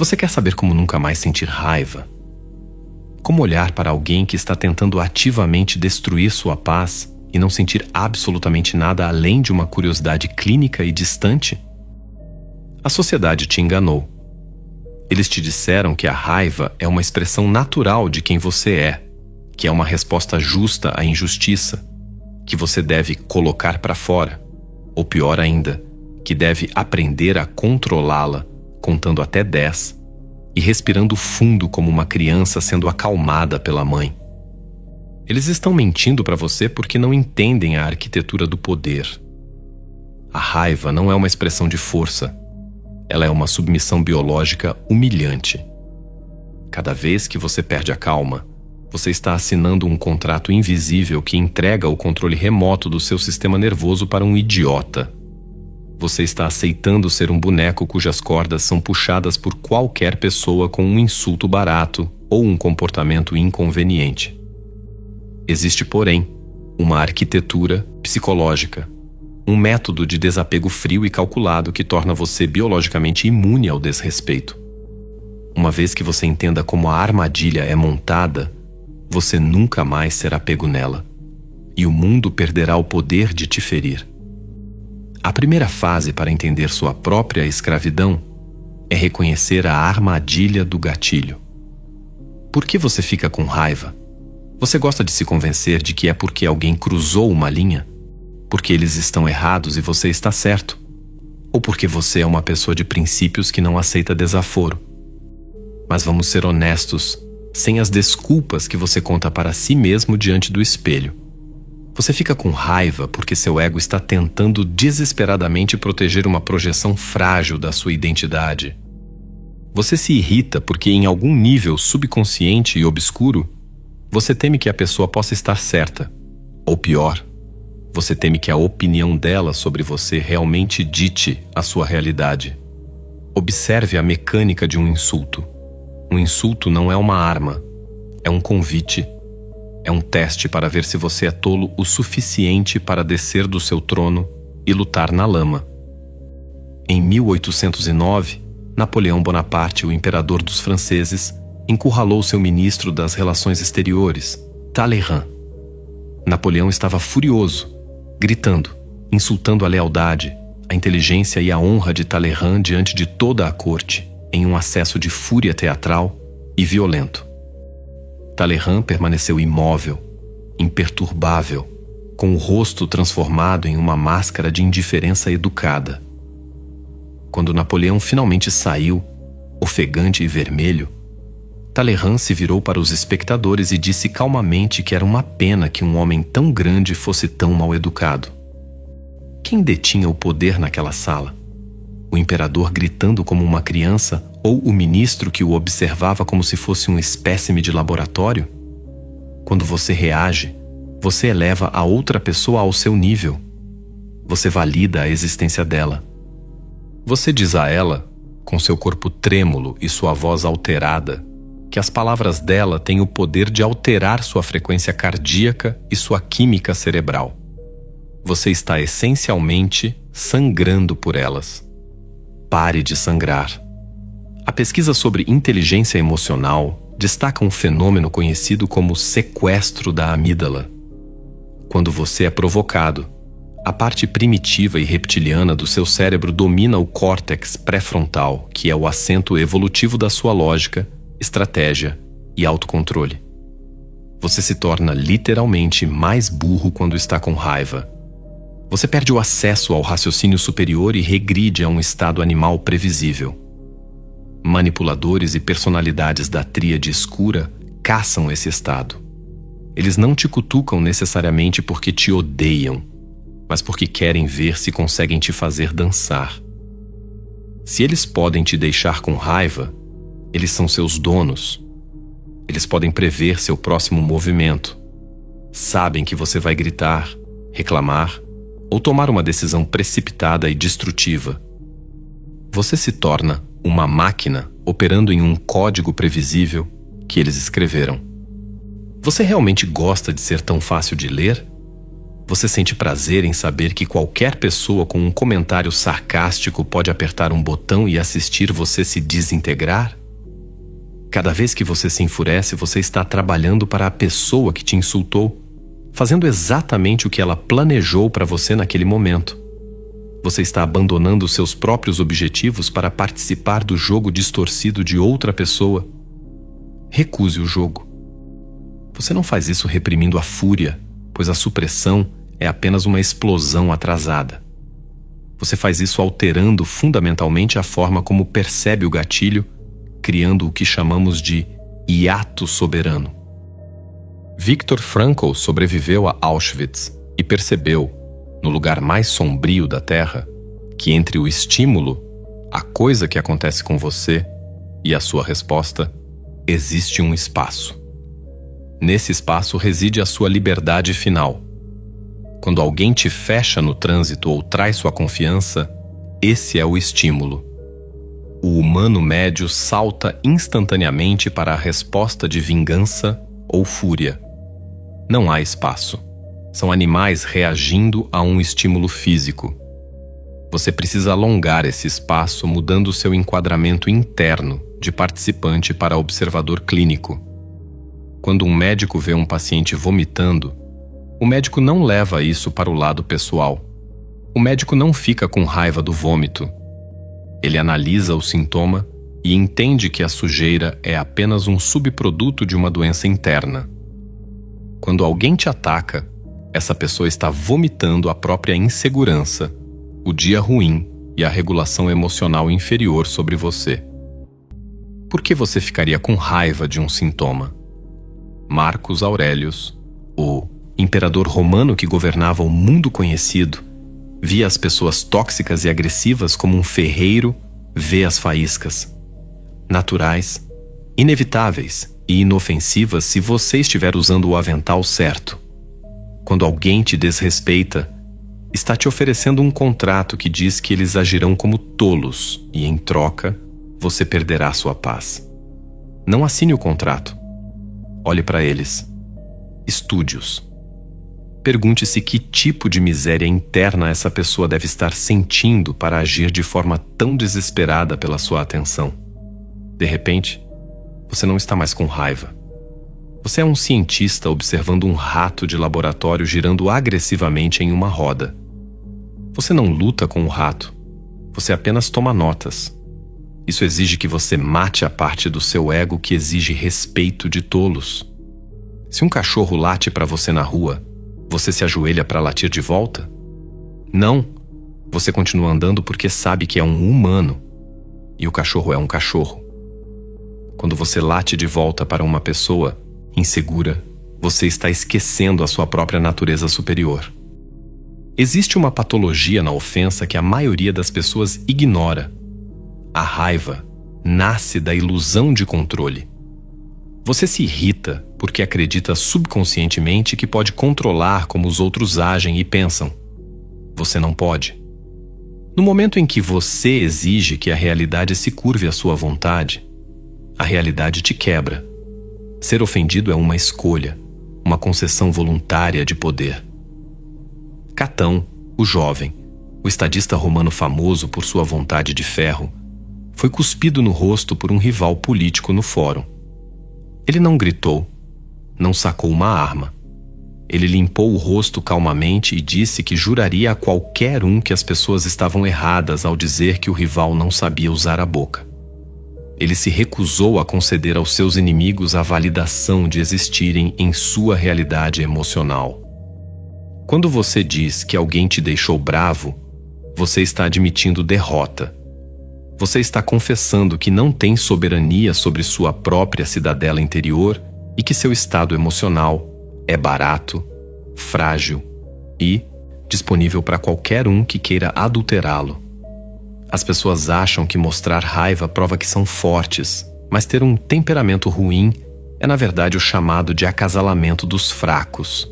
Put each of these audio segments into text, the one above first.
Você quer saber como nunca mais sentir raiva? Como olhar para alguém que está tentando ativamente destruir sua paz e não sentir absolutamente nada além de uma curiosidade clínica e distante? A sociedade te enganou. Eles te disseram que a raiva é uma expressão natural de quem você é, que é uma resposta justa à injustiça, que você deve colocar para fora, ou pior ainda, que deve aprender a controlá-la, contando até 10 e respirando fundo como uma criança sendo acalmada pela mãe. Eles estão mentindo para você porque não entendem a arquitetura do poder. A raiva não é uma expressão de força. Ela é uma submissão biológica humilhante. Cada vez que você perde a calma, você está assinando um contrato invisível que entrega o controle remoto do seu sistema nervoso para um idiota. Você está aceitando ser um boneco cujas cordas são puxadas por qualquer pessoa com um insulto barato ou um comportamento inconveniente. Existe, porém, uma arquitetura psicológica, um método de desapego frio e calculado que torna você biologicamente imune ao desrespeito. Uma vez que você entenda como a armadilha é montada, você nunca mais será pego nela, e o mundo perderá o poder de te ferir. A primeira fase para entender sua própria escravidão é reconhecer a armadilha do gatilho. Por que você fica com raiva? Você gosta de se convencer de que é porque alguém cruzou uma linha? Porque eles estão errados e você está certo? Ou porque você é uma pessoa de princípios que não aceita desaforo? Mas vamos ser honestos, sem as desculpas que você conta para si mesmo diante do espelho. Você fica com raiva porque seu ego está tentando desesperadamente proteger uma projeção frágil da sua identidade. Você se irrita porque, em algum nível subconsciente e obscuro, você teme que a pessoa possa estar certa. Ou pior, você teme que a opinião dela sobre você realmente dite a sua realidade. Observe a mecânica de um insulto. Um insulto não é uma arma, é um convite. É um teste para ver se você é tolo o suficiente para descer do seu trono e lutar na lama. Em 1809, Napoleão Bonaparte, o imperador dos franceses, encurralou seu ministro das Relações Exteriores, Talleyrand. Napoleão estava furioso, gritando, insultando a lealdade, a inteligência e a honra de Talleyrand diante de toda a corte, em um acesso de fúria teatral e violento. Talleyrand permaneceu imóvel, imperturbável, com o rosto transformado em uma máscara de indiferença educada. Quando Napoleão finalmente saiu, ofegante e vermelho, Talleyrand se virou para os espectadores e disse calmamente que era uma pena que um homem tão grande fosse tão mal educado. Quem detinha o poder naquela sala? O imperador gritando como uma criança ou o ministro que o observava como se fosse um espécime de laboratório? Quando você reage, você eleva a outra pessoa ao seu nível. Você valida a existência dela. Você diz a ela, com seu corpo trêmulo e sua voz alterada, que as palavras dela têm o poder de alterar sua frequência cardíaca e sua química cerebral. Você está essencialmente sangrando por elas. Pare de sangrar. A pesquisa sobre inteligência emocional destaca um fenômeno conhecido como sequestro da amígdala. Quando você é provocado, a parte primitiva e reptiliana do seu cérebro domina o córtex pré-frontal, que é o assento evolutivo da sua lógica, estratégia e autocontrole. Você se torna literalmente mais burro quando está com raiva. Você perde o acesso ao raciocínio superior e regride a um estado animal previsível. Manipuladores e personalidades da tríade escura caçam esse estado. Eles não te cutucam necessariamente porque te odeiam, mas porque querem ver se conseguem te fazer dançar. Se eles podem te deixar com raiva, eles são seus donos. Eles podem prever seu próximo movimento. Sabem que você vai gritar, reclamar ou tomar uma decisão precipitada e destrutiva. Você se torna uma máquina operando em um código previsível que eles escreveram. Você realmente gosta de ser tão fácil de ler? Você sente prazer em saber que qualquer pessoa com um comentário sarcástico pode apertar um botão e assistir você se desintegrar? Cada vez que você se enfurece, você está trabalhando para a pessoa que te insultou, fazendo exatamente o que ela planejou para você naquele momento. Você está abandonando seus próprios objetivos para participar do jogo distorcido de outra pessoa. Recuse o jogo. Você não faz isso reprimindo a fúria, pois a supressão é apenas uma explosão atrasada. Você faz isso alterando fundamentalmente a forma como percebe o gatilho, criando o que chamamos de hiato soberano. Viktor Frankl sobreviveu a Auschwitz e percebeu, no lugar mais sombrio da Terra, que entre o estímulo, a coisa que acontece com você, e a sua resposta, existe um espaço. Nesse espaço reside a sua liberdade final. Quando alguém te fecha no trânsito ou trai sua confiança, esse é o estímulo. O humano médio salta instantaneamente para a resposta de vingança ou fúria. Não há espaço. São animais reagindo a um estímulo físico. Você precisa alongar esse espaço mudando seu enquadramento interno de participante para observador clínico. Quando um médico vê um paciente vomitando, o médico não leva isso para o lado pessoal. O médico não fica com raiva do vômito. Ele analisa o sintoma e entende que a sujeira é apenas um subproduto de uma doença interna. Quando alguém te ataca, essa pessoa está vomitando a própria insegurança, o dia ruim e a regulação emocional inferior sobre você. Por que você ficaria com raiva de um sintoma? Marcos Aurelius, o imperador romano que governava o mundo conhecido, via as pessoas tóxicas e agressivas como um ferreiro vê as faíscas. Naturais, inevitáveis e inofensivas se você estiver usando o avental certo. Quando alguém te desrespeita, está te oferecendo um contrato que diz que eles agirão como tolos e, em troca, você perderá sua paz. Não assine o contrato. Olhe para eles. Estude-os. Pergunte-se que tipo de miséria interna essa pessoa deve estar sentindo para agir de forma tão desesperada pela sua atenção. De repente, você não está mais com raiva. Você é um cientista observando um rato de laboratório girando agressivamente em uma roda. Você não luta com o rato. Você apenas toma notas. Isso exige que você mate a parte do seu ego que exige respeito de tolos. Se um cachorro late para você na rua, você se ajoelha para latir de volta? Não. Você continua andando porque sabe que é um humano. E o cachorro é um cachorro. Quando você late de volta para uma pessoa insegura, você está esquecendo a sua própria natureza superior. Existe uma patologia na ofensa que a maioria das pessoas ignora. A raiva nasce da ilusão de controle. Você se irrita porque acredita subconscientemente que pode controlar como os outros agem e pensam. Você não pode. No momento em que você exige que a realidade se curve à sua vontade, a realidade te quebra. Ser ofendido é uma escolha, uma concessão voluntária de poder. Catão, o jovem, o estadista romano famoso por sua vontade de ferro, foi cuspido no rosto por um rival político no fórum. Ele não gritou, não sacou uma arma. Ele limpou o rosto calmamente e disse que juraria a qualquer um que as pessoas estavam erradas ao dizer que o rival não sabia usar a boca. Ele se recusou a conceder aos seus inimigos a validação de existirem em sua realidade emocional. Quando você diz que alguém te deixou bravo, você está admitindo derrota. Você está confessando que não tem soberania sobre sua própria cidadela interior e que seu estado emocional é barato, frágil e disponível para qualquer um que queira adulterá-lo. As pessoas acham que mostrar raiva prova que são fortes, mas ter um temperamento ruim é na verdade o chamado de acasalamento dos fracos.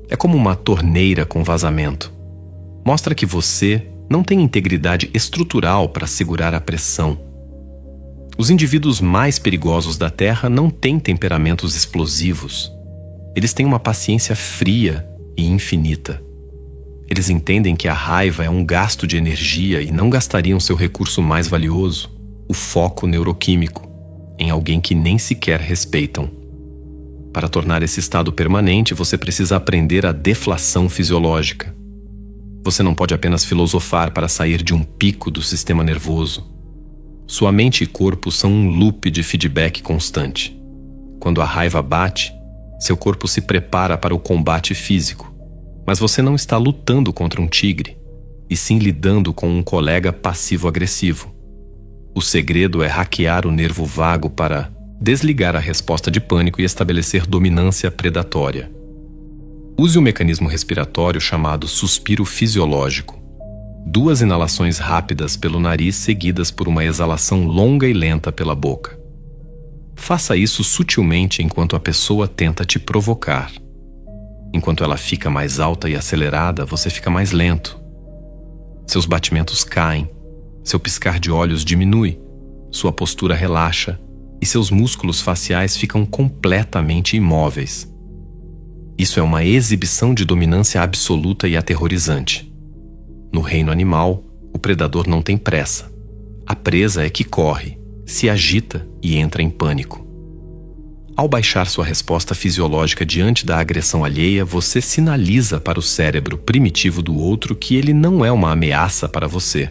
É como uma torneira com vazamento. Mostra que você não tem integridade estrutural para segurar a pressão. Os indivíduos mais perigosos da Terra não têm temperamentos explosivos. Eles têm uma paciência fria e infinita. Eles entendem que a raiva é um gasto de energia e não gastariam seu recurso mais valioso, o foco neuroquímico, em alguém que nem sequer respeitam. Para tornar esse estado permanente, você precisa aprender a deflação fisiológica. Você não pode apenas filosofar para sair de um pico do sistema nervoso. Sua mente e corpo são um loop de feedback constante. Quando a raiva bate, seu corpo se prepara para o combate físico. Mas você não está lutando contra um tigre, e sim lidando com um colega passivo-agressivo. O segredo é hackear o nervo vago para desligar a resposta de pânico e estabelecer dominância predatória. Use o mecanismo respiratório chamado suspiro fisiológico. 2 inalações rápidas pelo nariz seguidas por uma exalação longa e lenta pela boca. Faça isso sutilmente enquanto a pessoa tenta te provocar. Enquanto ela fica mais alta e acelerada, você fica mais lento. Seus batimentos caem, seu piscar de olhos diminui, sua postura relaxa e seus músculos faciais ficam completamente imóveis. Isso é uma exibição de dominância absoluta e aterrorizante. No reino animal, o predador não tem pressa. A presa é que corre, se agita e entra em pânico. Ao baixar sua resposta fisiológica diante da agressão alheia, você sinaliza para o cérebro primitivo do outro que ele não é uma ameaça para você.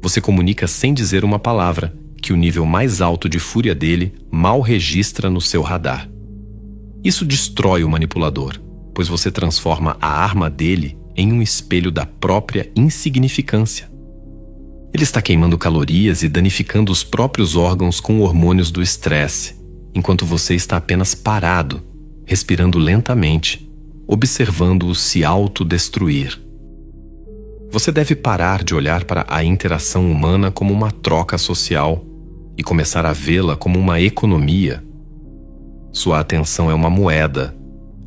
Você comunica sem dizer uma palavra que o nível mais alto de fúria dele mal registra no seu radar. Isso destrói o manipulador, pois você transforma a arma dele em um espelho da própria insignificância. Ele está queimando calorias e danificando os próprios órgãos com hormônios do estresse, enquanto você está apenas parado, respirando lentamente, observando-o se autodestruir. Você deve parar de olhar para a interação humana como uma troca social e começar a vê-la como uma economia. Sua atenção é uma moeda.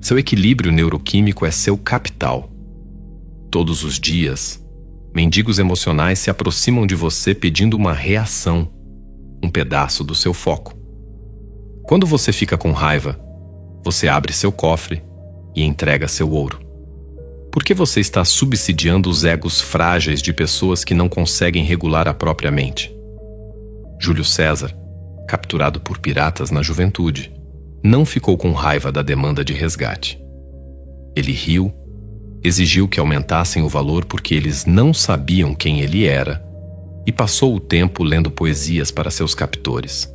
Seu equilíbrio neuroquímico é seu capital. Todos os dias, mendigos emocionais se aproximam de você pedindo uma reação, um pedaço do seu foco. Quando você fica com raiva, você abre seu cofre e entrega seu ouro. Por que você está subsidiando os egos frágeis de pessoas que não conseguem regular a própria mente? Júlio César, capturado por piratas na juventude, não ficou com raiva da demanda de resgate. Ele riu, exigiu que aumentassem o valor porque eles não sabiam quem ele era e passou o tempo lendo poesias para seus captores.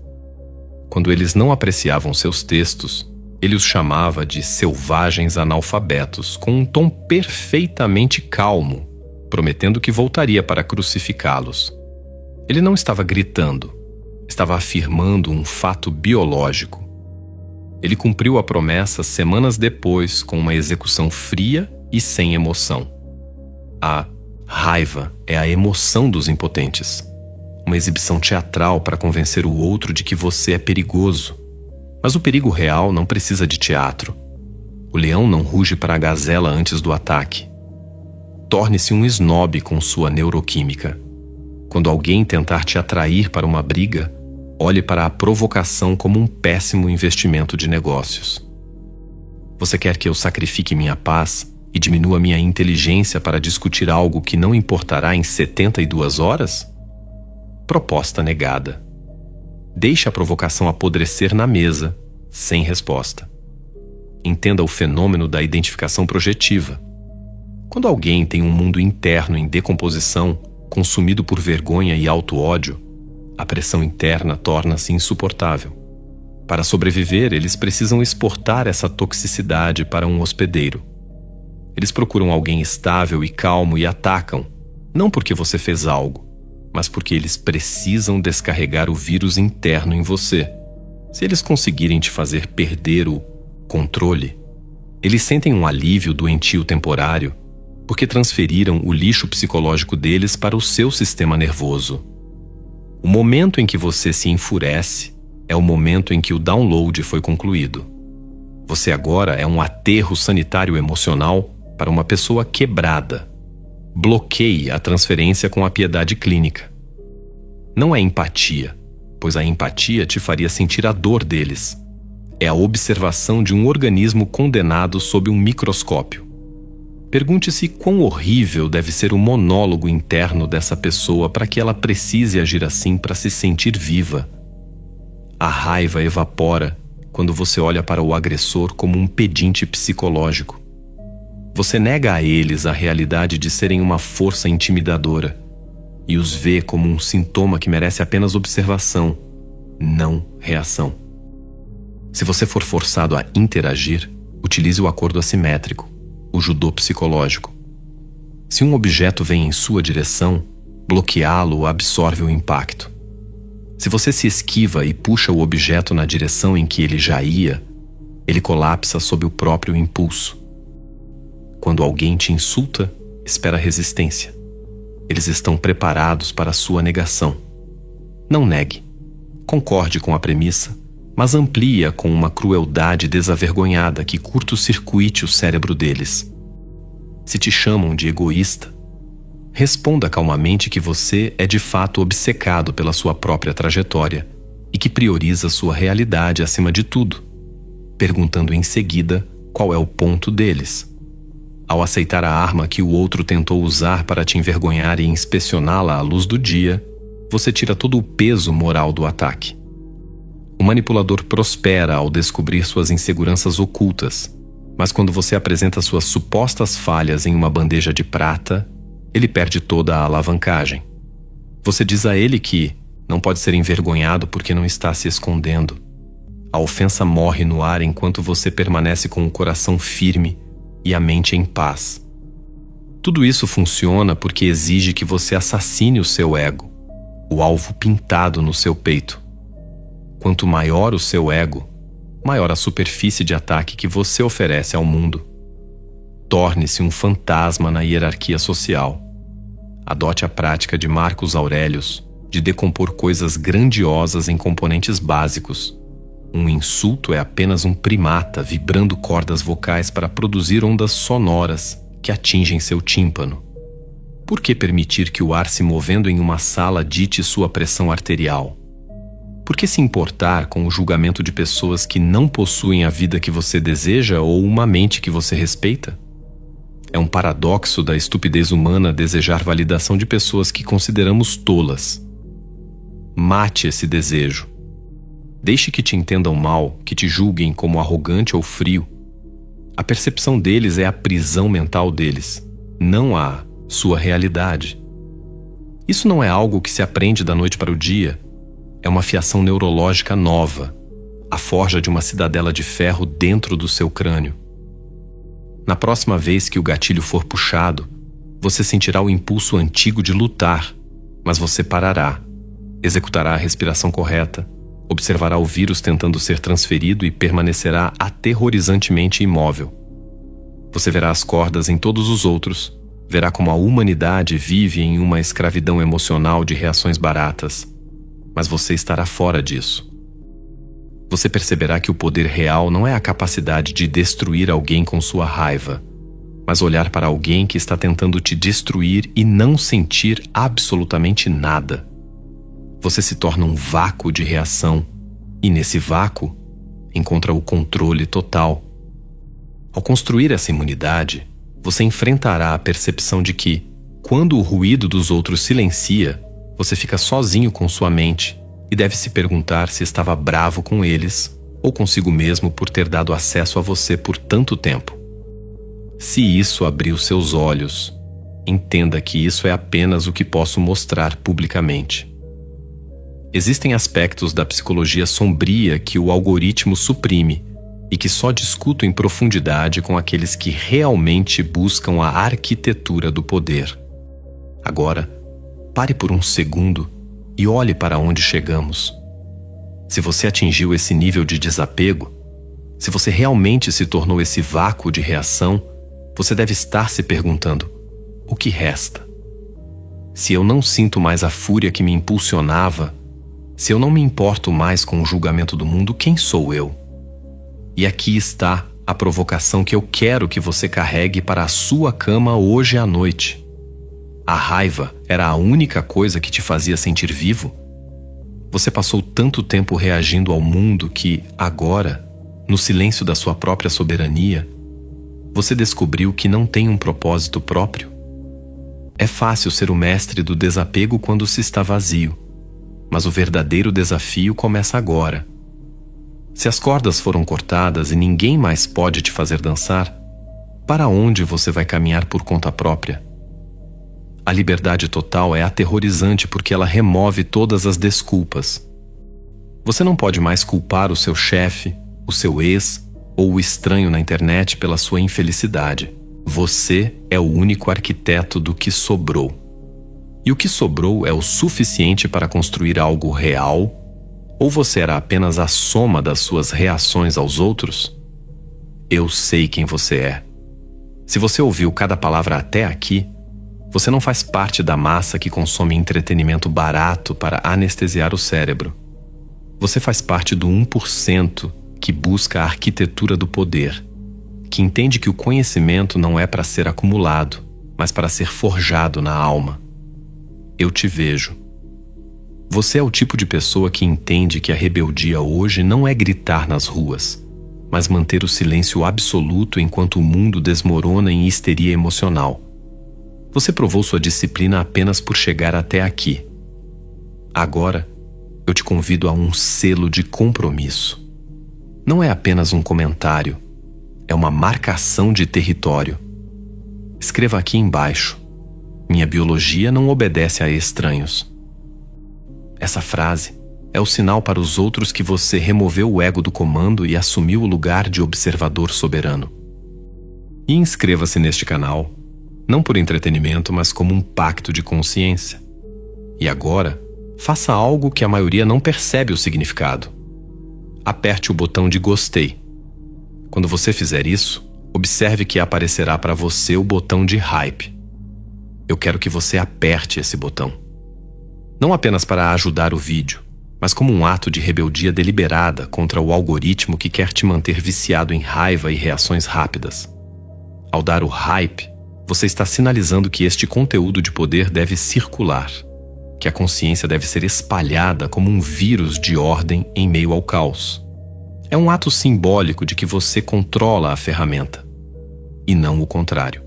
Quando eles não apreciavam seus textos, ele os chamava de selvagens analfabetos, com um tom perfeitamente calmo, prometendo que voltaria para crucificá-los. Ele não estava gritando, estava afirmando um fato biológico. Ele cumpriu a promessa semanas depois com uma execução fria e sem emoção. A raiva é a emoção dos impotentes. Uma exibição teatral para convencer o outro de que você é perigoso. Mas o perigo real não precisa de teatro. O leão não ruge para a gazela antes do ataque. Torne-se um snob com sua neuroquímica. Quando alguém tentar te atrair para uma briga, olhe para a provocação como um péssimo investimento de negócios. Você quer que eu sacrifique minha paz e diminua minha inteligência para discutir algo que não importará em 72 horas? Proposta negada. Deixe a provocação apodrecer na mesa, sem resposta. Entenda o fenômeno da identificação projetiva. Quando alguém tem um mundo interno em decomposição, consumido por vergonha e auto-ódio, a pressão interna torna-se insuportável. Para sobreviver, eles precisam exportar essa toxicidade para um hospedeiro. Eles procuram alguém estável e calmo e atacam, não porque você fez algo, mas porque eles precisam descarregar o vírus interno em você. Se eles conseguirem te fazer perder o controle, eles sentem um alívio doentio temporário, porque transferiram o lixo psicológico deles para o seu sistema nervoso. O momento em que você se enfurece é o momento em que o download foi concluído. Você agora é um aterro sanitário emocional para uma pessoa quebrada. Bloqueie a transferência com a piedade clínica. Não é empatia, pois a empatia te faria sentir a dor deles. é a observação de um organismo condenado sob um microscópio. Pergunte-se quão horrível deve ser o monólogo interno dessa pessoa para que ela precise agir assim para se sentir viva. A raiva evapora quando você olha para o agressor como um pedinte psicológico. Você nega a eles a realidade de serem uma força intimidadora e os vê como um sintoma que merece apenas observação, não reação. Se você for forçado a interagir, utilize o acordo assimétrico, o judô psicológico. Se um objeto vem em sua direção, bloqueá-lo absorve o impacto. Se você se esquiva e puxa o objeto na direção em que ele já ia, ele colapsa sob o próprio impulso. Quando alguém te insulta, espera resistência. Eles estão preparados para a sua negação. Não negue. Concorde com a premissa, mas amplie-a com uma crueldade desavergonhada que curto-circuite o cérebro deles. Se te chamam de egoísta, responda calmamente que você é de fato obcecado pela sua própria trajetória e que prioriza sua realidade acima de tudo, perguntando em seguida qual é o ponto deles. Ao aceitar a arma que o outro tentou usar para te envergonhar e inspecioná-la à luz do dia, você tira todo o peso moral do ataque. O manipulador prospera ao descobrir suas inseguranças ocultas, mas quando você apresenta suas supostas falhas em uma bandeja de prata, ele perde toda a alavancagem. Você diz a ele que não pode ser envergonhado porque não está se escondendo. A ofensa morre no ar enquanto você permanece com o coração firme e a mente em paz. Tudo isso funciona porque exige que você assassine o seu ego, o alvo pintado no seu peito. Quanto maior o seu ego, maior a superfície de ataque que você oferece ao mundo. Torne-se um fantasma na hierarquia social. Adote a prática de Marcos Aurelius de decompor coisas grandiosas em componentes básicos. Um insulto é apenas um primata vibrando cordas vocais para produzir ondas sonoras que atingem seu tímpano. Por que permitir que o ar se movendo em uma sala dite sua pressão arterial? Por que se importar com o julgamento de pessoas que não possuem a vida que você deseja ou uma mente que você respeita? É um paradoxo da estupidez humana desejar validação de pessoas que consideramos tolas. Mate esse desejo. Deixe que te entendam mal, que te julguem como arrogante ou frio. A percepção deles é a prisão mental deles, não a sua realidade. Isso não é algo que se aprende da noite para o dia. É uma fiação neurológica nova, a forja de uma cidadela de ferro dentro do seu crânio. Na próxima vez que o gatilho for puxado, você sentirá o impulso antigo de lutar, mas você parará, executará a respiração correta, observará o vírus tentando ser transferido e permanecerá aterrorizantemente imóvel. Você verá as cordas em todos os outros, verá como a humanidade vive em uma escravidão emocional de reações baratas. Mas você estará fora disso. Você perceberá que o poder real não é a capacidade de destruir alguém com sua raiva, mas olhar para alguém que está tentando te destruir e não sentir absolutamente nada. Você se torna um vácuo de reação, e nesse vácuo encontra o controle total. Ao construir essa imunidade, você enfrentará a percepção de que, quando o ruído dos outros silencia, você fica sozinho com sua mente e deve se perguntar se estava bravo com eles ou consigo mesmo por ter dado acesso a você por tanto tempo. Se isso abriu seus olhos, entenda que isso é apenas o que posso mostrar publicamente. Existem aspectos da psicologia sombria que o algoritmo suprime e que só discuto em profundidade com aqueles que realmente buscam a arquitetura do poder. Agora, pare por um segundo e olhe para onde chegamos. Se você atingiu esse nível de desapego, se você realmente se tornou esse vácuo de reação, você deve estar se perguntando: o que resta? Se eu não sinto mais a fúria que me impulsionava, se eu não me importo mais com o julgamento do mundo, quem sou eu? E aqui está a provocação que eu quero que você carregue para a sua cama hoje à noite. A raiva era a única coisa que te fazia sentir vivo? Você passou tanto tempo reagindo ao mundo que, agora, no silêncio da sua própria soberania, você descobriu que não tem um propósito próprio? É fácil ser o mestre do desapego quando se está vazio, mas o verdadeiro desafio começa agora. Se as cordas foram cortadas e ninguém mais pode te fazer dançar, para onde você vai caminhar por conta própria? A liberdade total é aterrorizante porque ela remove todas as desculpas. Você não pode mais culpar o seu chefe, o seu ex ou o estranho na internet pela sua infelicidade. Você é o único arquiteto do que sobrou. E o que sobrou é o suficiente para construir algo real? Ou você era apenas a soma das suas reações aos outros? Eu sei quem você é. Se você ouviu cada palavra até aqui, você não faz parte da massa que consome entretenimento barato para anestesiar o cérebro. Você faz parte do 1% que busca a arquitetura do poder, que entende que o conhecimento não é para ser acumulado, mas para ser forjado na alma. Eu te vejo. Você é o tipo de pessoa que entende que a rebeldia hoje não é gritar nas ruas, mas manter o silêncio absoluto enquanto o mundo desmorona em histeria emocional. Você provou sua disciplina apenas por chegar até aqui. Agora, eu te convido a um selo de compromisso. Não é apenas um comentário, é uma marcação de território. Escreva aqui embaixo: minha biologia não obedece a estranhos. Essa frase é o sinal para os outros que você removeu o ego do comando e assumiu o lugar de observador soberano. E inscreva-se neste canal, não por entretenimento, mas como um pacto de consciência. E agora, faça algo que a maioria não percebe o significado. Aperte o botão de gostei. Quando você fizer isso, observe que aparecerá para você o botão de hype. Eu quero que você aperte esse botão. Não apenas para ajudar o vídeo, mas como um ato de rebeldia deliberada contra o algoritmo que quer te manter viciado em raiva e reações rápidas. Ao dar o hype, você está sinalizando que este conteúdo de poder deve circular, que a consciência deve ser espalhada como um vírus de ordem em meio ao caos. É um ato simbólico de que você controla a ferramenta, e não o contrário.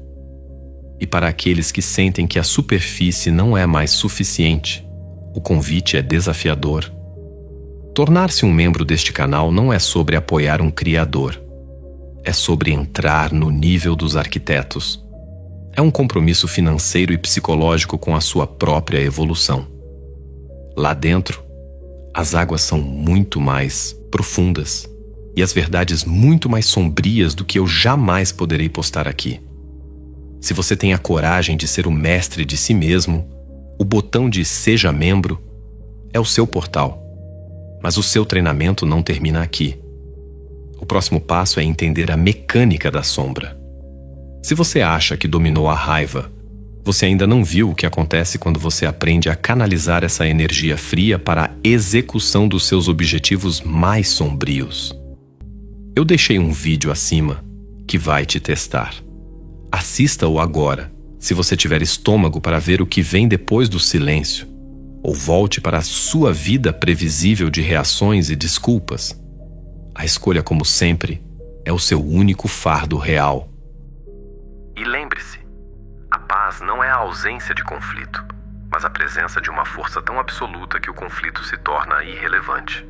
E para aqueles que sentem que a superfície não é mais suficiente, o convite é desafiador. Tornar-se um membro deste canal não é sobre apoiar um criador. É sobre entrar no nível dos arquitetos. É um compromisso financeiro e psicológico com a sua própria evolução. Lá dentro, as águas são muito mais profundas e as verdades muito mais sombrias do que eu jamais poderei postar aqui. Se você tem a coragem de ser o mestre de si mesmo, o botão de Seja Membro é o seu portal. Mas o seu treinamento não termina aqui. O próximo passo é entender a mecânica da sombra. Se você acha que dominou a raiva, você ainda não viu o que acontece quando você aprende a canalizar essa energia fria para a execução dos seus objetivos mais sombrios. Eu deixei um vídeo acima que vai te testar. Assista-o agora, se você tiver estômago para ver o que vem depois do silêncio, ou volte para a sua vida previsível de reações e desculpas. A escolha, como sempre, é o seu único fardo real. E lembre-se, a paz não é a ausência de conflito, mas a presença de uma força tão absoluta que o conflito se torna irrelevante.